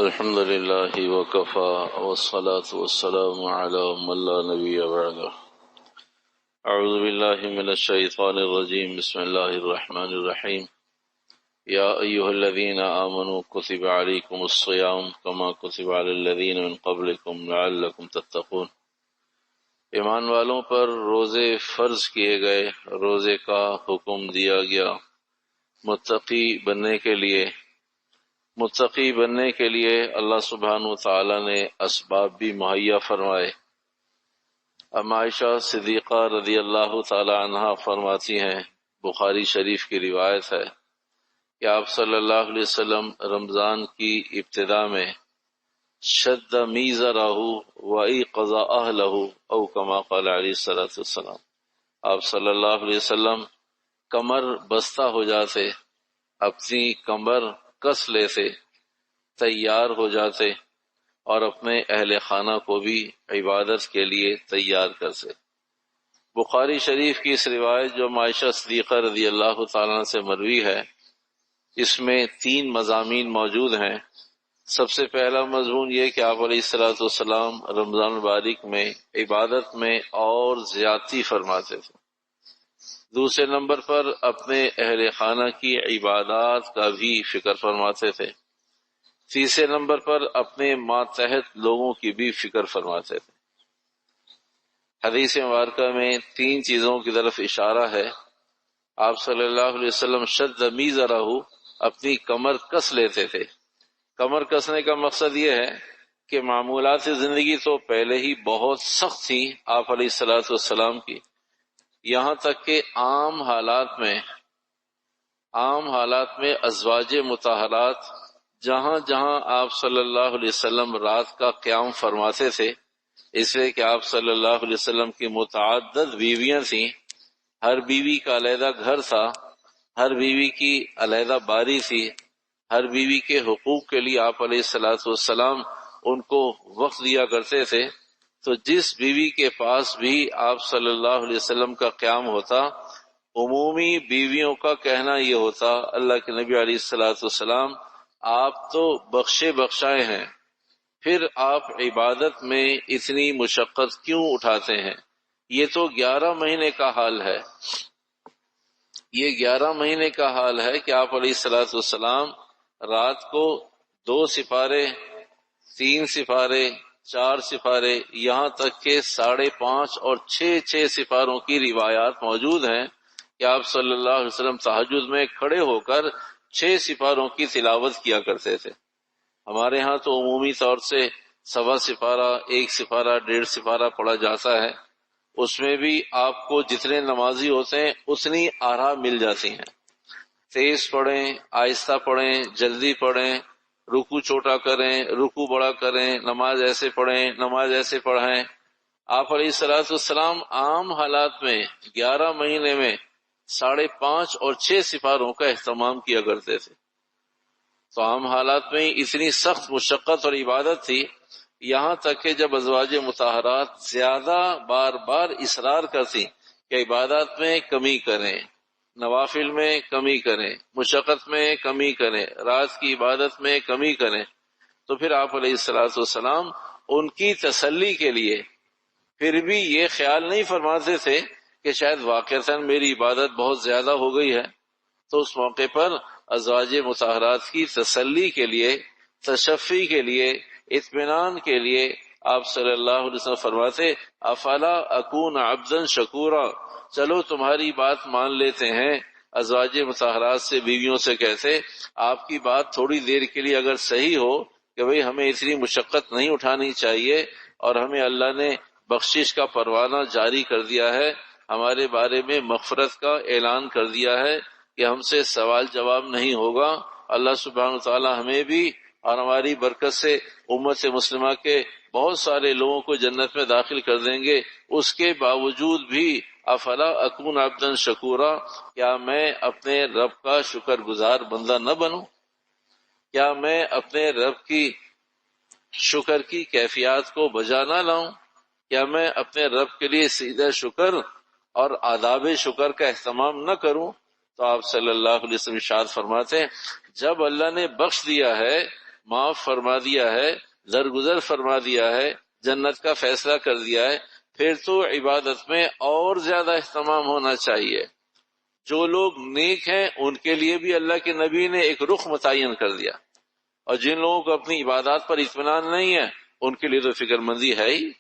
الحمد لله وكفى والصلاة والسلام على من لا نبي بعده. أعوذ بالله من الشيطان الرجيم. بسم الله الرحمن الرحيم. يا أيها الذين آمنوا كتب عليكم الصيام كما كتب على الذين من قبلكم لعلكم تتقون. ایمان والوں پر روزے فرض کیے گئے، روزے کا حکم دیا گیا متقی بننے کے لیے اللہ سبحانہ و تعالی نے اسباب بھی مہیا فرمائے۔ ام عائشہ صدیقہ رضی اللہ تعالی عنہ فرماتی ہیں، بخاری شریف کی روایت ہے کہ آپ صلی اللہ علیہ وسلم رمضان کی ابتدا میں شد میزرہ وایقظ اہلہ او کما قال علیہ الصلوۃ والسلام، آپ صلی اللہ علیہ وسلم کمر بستہ ہو جاتے، اپنی کمر کس لیتے، تیار ہو جاتے اور اپنے اہل خانہ کو بھی عبادت کے لیے تیار کرتے۔ بخاری شریف کی اس روایت جو عائشہ صدیقہ رضی اللہ تعالیٰ عنہ سے مروی ہے، اس میں 3 مضامین موجود ہیں۔ سب سے پہلا مضمون یہ کہ آپ علیہ الصلوۃ والسلام رمضان المبارک میں عبادت میں اور زیادتی فرماتے تھے۔ دوسرے نمبر پر اپنے اہل خانہ کی عبادات کا بھی فکر فرماتے تھے۔ تیسرے نمبر پر اپنے ماتحت لوگوں کی بھی فکر فرماتے تھے۔ حدیث مبارکہ میں 3 چیزوں کی طرف اشارہ ہے۔ آپ صلی اللہ علیہ وسلم شد میزرہ، اپنی کمر کس لیتے تھے۔ کمر کسنے کا مقصد یہ ہے کہ معمولات زندگی تو پہلے ہی بہت سخت تھی آپ علیہ الصلوۃ والسلام کی، یہاں تک کہ عام حالات میں ازواج مطہرات جہاں جہاں آپ صلی اللہ علیہ وسلم رات کا قیام فرماتے تھے، اس لیے کہ آپ صلی اللہ علیہ وسلم کی متعدد بیویاں تھیں، ہر بیوی کا علیحدہ گھر تھا، ہر بیوی کی علیحدہ باری تھی، ہر بیوی کے حقوق کے لیے آپ علیہ الصلوۃ والسلام ان کو وقت دیا کرتے تھے۔ تو جس بیوی کے پاس بھی آپ صلی اللہ علیہ وسلم کا قیام ہوتا، عمومی بیویوں کا کہنا یہ ہوتا، اللہ کے نبی علیہ الصلوۃ والسلام آپ تو بخشائے ہیں، پھر آپ عبادت میں اتنی مشقت کیوں اٹھاتے ہیں؟ یہ تو 11 مہینے کا حال ہے، یہ 11 مہینے کا حال ہے کہ آپ علیہ الصلوۃ والسلام رات کو 2 سپارے، 3 سپارے، 4 سپارے، یہاں تک کہ 5.5 اور 6 سپاروں کی روایات موجود ہیں کہ آپ صلی اللہ علیہ وسلم تہجد میں کھڑے ہو کر 6 سپاروں کی تلاوت کیا کرتے تھے۔ ہمارے ہاں تو عمومی طور سے 1.25 سپارہ، 1 سپارہ، 1.5 سپارہ پڑھا جاتا ہے، اس میں بھی آپ کو جتنے نمازی ہوتے ہیں اتنی آراء مل جاتی ہیں، تیز پڑھیں، آہستہ پڑھیں، جلدی پڑھیں، رکوع چھوٹا کریں، رکوع بڑا کریں، نماز ایسے پڑھیں، نماز ایسے پڑھائیں۔ آپ علیہ الصلوۃ والسلام عام حالات میں 11 مہینے میں 5.5 اور 6 سپاروں کا اہتمام کیا کرتے تھے۔ تو عام حالات میں اتنی سخت مشقت اور عبادت تھی، یہاں تک کہ جب ازواج مطہرات زیادہ بار اصرار کرتی کہ عبادات میں کمی کریں، نوافل میں کمی کریں، مشقت میں کمی کریں، رات کی عبادت میں کمی کریں، تو پھر آپ علیہ الصلوۃ والسلام ان کی تسلی کے لیے پھر بھی یہ خیال نہیں فرماتے تھے کہ شاید واقعتاً میری عبادت بہت زیادہ ہو گئی ہے، تو اس موقع پر ازواج مطہرات کی تسلی کے لیے، تشفی کے لیے، اطمینان کے لیے آپ صلی اللہ علیہ وسلم فرماتے، افلا اکون عبدا شکورا، چلو تمہاری بات مان لیتے ہیں۔ ازواج مطہرات سے، بیویوں سے کہتے، آپ کی بات تھوڑی دیر کے لیے اگر صحیح ہو کہ بھئی ہمیں اتنی مشقت نہیں اٹھانی چاہیے اور ہمیں اللہ نے بخشش کا پروانہ جاری کر دیا ہے، ہمارے بارے میں مغفرت کا اعلان کر دیا ہے کہ ہم سے سوال جواب نہیں ہوگا، اللہ سبحانہ وتعالی ہمیں بھی اور ہماری برکت سے امت مسلمہ کے بہت سارے لوگوں کو جنت میں داخل کر دیں گے، اس کے باوجود بھی افلا اکون عبدا شکورا، کیا میں اپنے رب کا شکر گزار بندہ نہ بنوں؟ کیا میں اپنے رب کی شکر کی کیفیات کو بجا نہ لاؤں؟ کیا میں اپنے رب کے لیے سیدھا شکر اور آداب شکر کا اہتمام نہ کروں؟ تو آپ صلی اللہ علیہ وسلم ارشاد فرماتے ہیں، جب اللہ نے بخش دیا ہے معاف فرما دیا ہے، درگزر فرما دیا ہے، جنت کا فیصلہ کر دیا ہے، پھر تو عبادت میں اور زیادہ اہتمام ہونا چاہیے۔ جو لوگ نیک ہیں ان کے لیے بھی اللہ کے نبی نے ایک رخ متعین کر دیا، اور جن لوگوں کو اپنی عبادات پر اطمینان نہیں ہے ان کے لیے تو فکر مندی ہے ہی۔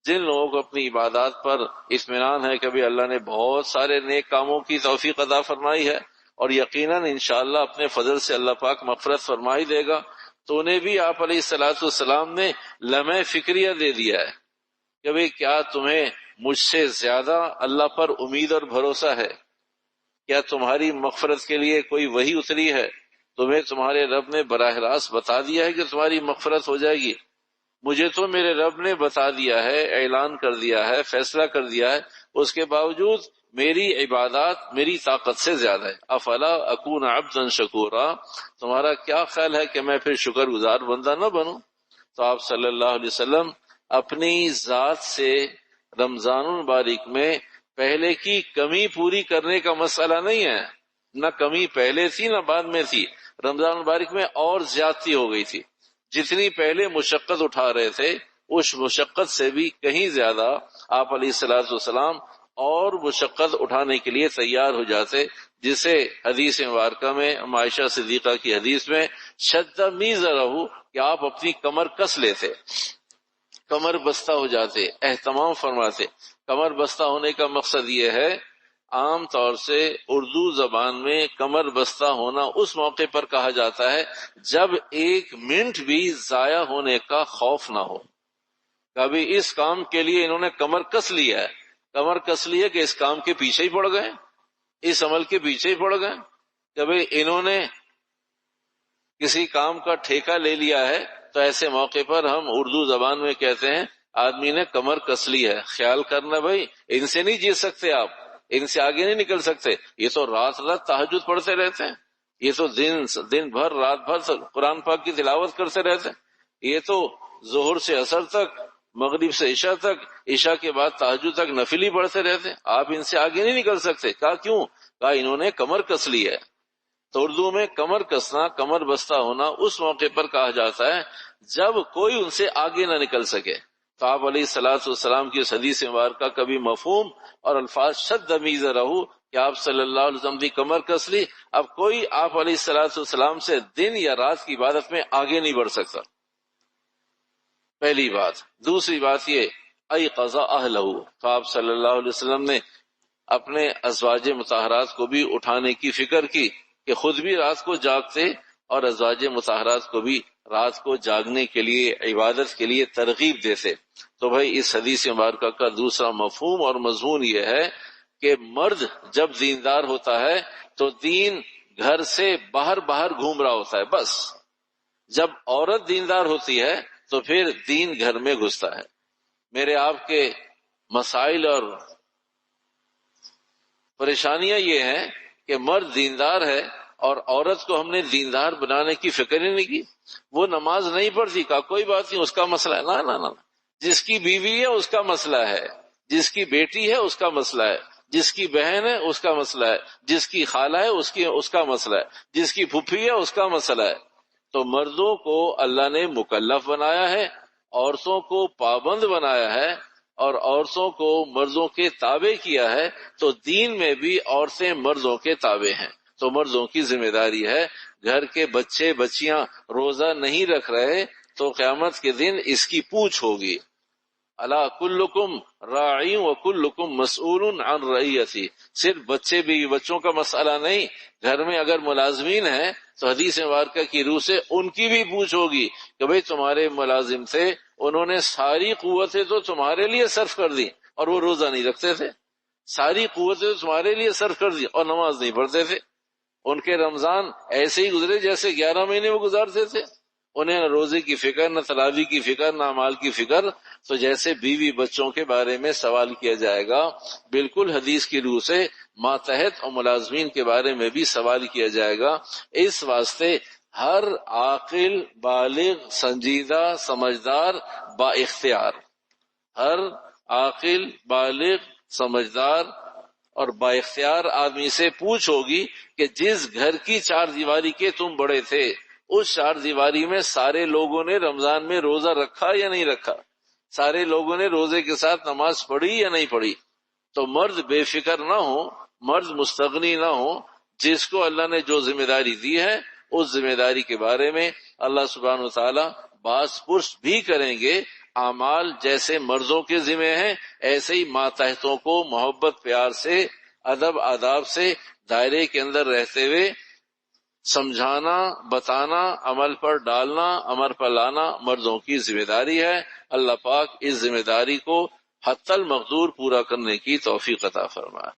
جن لوگوں کو اپنی عبادات پر اطمینان ہے کہ بھی اللہ نے بہت سارے نیک کاموں کی توفیق عطا فرمائی ہے، اور یقیناً انشاءاللہ اپنے فضل سے اللہ پاک مغفرت فرما ہی دے گا، تو انہیں بھی آپ علیہ الصلوۃ والسلام نے لمحہ فکریہ دے دیا ہے کہ بھئی کیا تمہیں مجھ سے زیادہ اللہ پر امید اور بھروسہ ہے؟ کیا تمہاری مغفرت کے لیے کوئی وحی اتری ہے؟ تمہیں تمہارے رب نے براہ راست بتا دیا ہے کہ تمہاری مغفرت ہو جائے گی؟ مجھے تو میرے رب نے بتا دیا ہے، اعلان کر دیا ہے، فیصلہ کر دیا ہے، اس کے باوجود میری عبادات میری طاقت سے زیادہ ہے۔ افلا اکون عبدا شکورا، تمہارا کیا خیال ہے کہ میں پھر شکر گزار بندہ نہ بنوں؟ تو آپ صلی اللہ علیہ وسلم اپنی ذات سے رمضان المبارک میں پہلے کی کمی پوری کرنے کا مسئلہ نہیں ہے، نہ کمی پہلے تھی نہ بعد میں تھی، رمضان المبارک میں اور زیادتی ہو گئی تھی۔ جتنی پہلے مشقت اٹھا رہے تھے اس مشقت سے بھی کہیں زیادہ آپ علیہ الصلوۃ والسلام اور مشقت اٹھانے کے لیے تیار ہو جاتے، جسے حدیث مبارکہ میں عائشہ صدیقہ کی حدیث میں شد میزرہ، کہ آپ اپنی کمر کس لیتے، کمر بستہ ہو جاتے، اہتمام فرماتے۔ کمر بستہ ہونے کا مقصد یہ ہے، عام طور سے اردو زبان میں کمر بستہ ہونا اس موقع پر کہا جاتا ہے جب ایک منٹ بھی ضائع ہونے کا خوف نہ ہو۔ کبھی اس کام کے لیے انہوں نے کمر کس لیا ہے، کمر کس لی ہے کہ اس کام کے پیچھے ہی پڑ گئے، اس عمل کے پیچھے ہی پڑ گئے۔ کبھی انہوں نے کسی کام کا ٹھیکہ لے لیا ہے تو ایسے موقع پر ہم اردو زبان میں کہتے ہیں آدمی نے کمر کس لی ہے۔ خیال کرنا بھائی، ان سے نہیں جیت سکتے آپ، ان سے آگے نہیں نکل سکتے، یہ تو رات رات تہجد پڑھتے رہتے ہیں، یہ تو دن بھر رات بھر قرآن پاک کی تلاوت کرتے رہتے ہیں، یہ تو ظہر سے عصر تک، مغرب سے عشاء تک، عشاء کے بعد تہجد تک نفل ہی پڑھتے رہتے ہیں، آپ ان سے آگے نہیں نکل سکتے۔ کہا کیوں؟ کہا انہوں نے کمر کس لی ہے۔ تو اردو میں کمر کسنا، کمر بستہ ہونا اس موقع پر کہا جاتا ہے جب کوئی ان سے آگے نہ نکل سکے۔ تو آپ علیہ الصلوۃ والسلام کی اس حدیث مبارکہ کا بھی مفہوم اور الفاظ شد میزرہ کہ آپ صلی اللہ علیہ وسلم کی کمر کس لی، اب کوئی آپ علیہ الصلوۃ والسلام سے دن یا رات کی عبادت میں آگے نہیں بڑھ سکتا، پہلی بات۔ دوسری بات یہ ایقظ اہلہ، تو آپ صلی اللہ علیہ وسلم نے اپنے ازواج مطہرات کو بھی اٹھانے کی فکر کی کہ خود بھی رات کو جاگتے اور ازواج مطہرات کو بھی رات کو جاگنے کے لیے، عبادت کے لیے ترغیب دیتے۔ تو بھائی اس حدیث مبارکہ کا دوسرا مفہوم اور مضمون یہ ہے کہ مرد جب دیندار ہوتا ہے تو دین گھر سے باہر باہر گھوم رہا ہوتا ہے، بس جب عورت دیندار ہوتی ہے تو پھر دین گھر میں گھستا ہے۔ میرے آپ کے مسائل اور پریشانیاں یہ ہیں کہ مرد دیندار ہے اور عورت کو ہم نے دیندار بنانے کی فکر ہی نہیں کی، وہ نماز نہیں پڑھتی، کہا کوئی بات نہیں، اس کا مسئلہ ہے، نہ جس کی بیوی ہے اس کا مسئلہ ہے، جس کی بیٹی ہے اس کا مسئلہ ہے، جس کی بہن ہے اس کا مسئلہ ہے، جس کی خالہ ہے اس کا مسئلہ ہے، جس کی پھوپھی ہے اس کا مسئلہ ہے۔ تو مردوں کو اللہ نے مکلف بنایا ہے، عورتوں کو پابند بنایا ہے، اور عورتوں کو مردوں کے تابع کیا ہے، تو دین میں بھی عورتیں مردوں کے تابع ہیں۔ تو مردوں کی ذمہ داری ہے، گھر کے بچے بچیاں روزہ نہیں رکھ رہے تو قیامت کے دن اس کی پوچھ ہوگی۔ الا کلکم راعی وکلکم مسئول عن رعیتی، صرف بچوں کا مسئلہ نہیں، گھر میں اگر ملازمین ہیں تو حدیث مبارکہ کی روح سے ان کی بھی پوچھ ہوگی کہ بھئی تمہارے ملازم تھے، انہوں نے ساری قوتیں تو تمہارے لیے صرف کر دی اور وہ روزہ نہیں رکھتے تھے، ساری قوتیں تو تمہارے لیے صرف کر دی اور نماز نہیں پڑھتے تھے، ان کے رمضان ایسے ہی گزرے جیسے 11 مہینے وہ گزارتے تھے، انہیں نہ روزے کی فکر، نہ تراویح کی فکر، نہ اعمال کی فکر۔ تو جیسے بیوی بچوں کے بارے میں سوال کیا جائے گا، بالکل حدیث کی روح سے ماتحت اور ملازمین کے بارے میں بھی سوال کیا جائے گا۔ اس واسطے ہر عاقل، بالغ، سنجیدہ، سمجھدار، با اختیار، ہر عاقل، بالغ، سمجھدار اور با اختیار آدمی سے پوچھ ہوگی کہ جس گھر کی چار دیواری کے تم بڑے تھے اس چار دیواری میں سارے لوگوں نے رمضان میں روزہ رکھا یا نہیں رکھا؟ سارے لوگوں نے روزے کے ساتھ نماز پڑھی یا نہیں پڑھی؟ تو مرد بے فکر نہ ہو، مرد مستغنی نہ ہو، جس کو اللہ نے جو ذمہ داری دی ہے اس ذمہ داری کے بارے میں اللہ سبحانہ وتعالی باز پرس بھی کریں گے۔ اعمال جیسے مردوں کے ذمہ ہیں، ایسے ہی ماتحتوں کو محبت پیار سے، ادب آداب سے دائرے کے اندر رہتے ہوئے سمجھانا، بتانا، عمل پر ڈالنا، عمل پر لانا مردوں کی ذمہ داری ہے۔ اللہ پاک اس ذمہ داری کو حتی المقدور پورا کرنے کی توفیق عطا فرمائے۔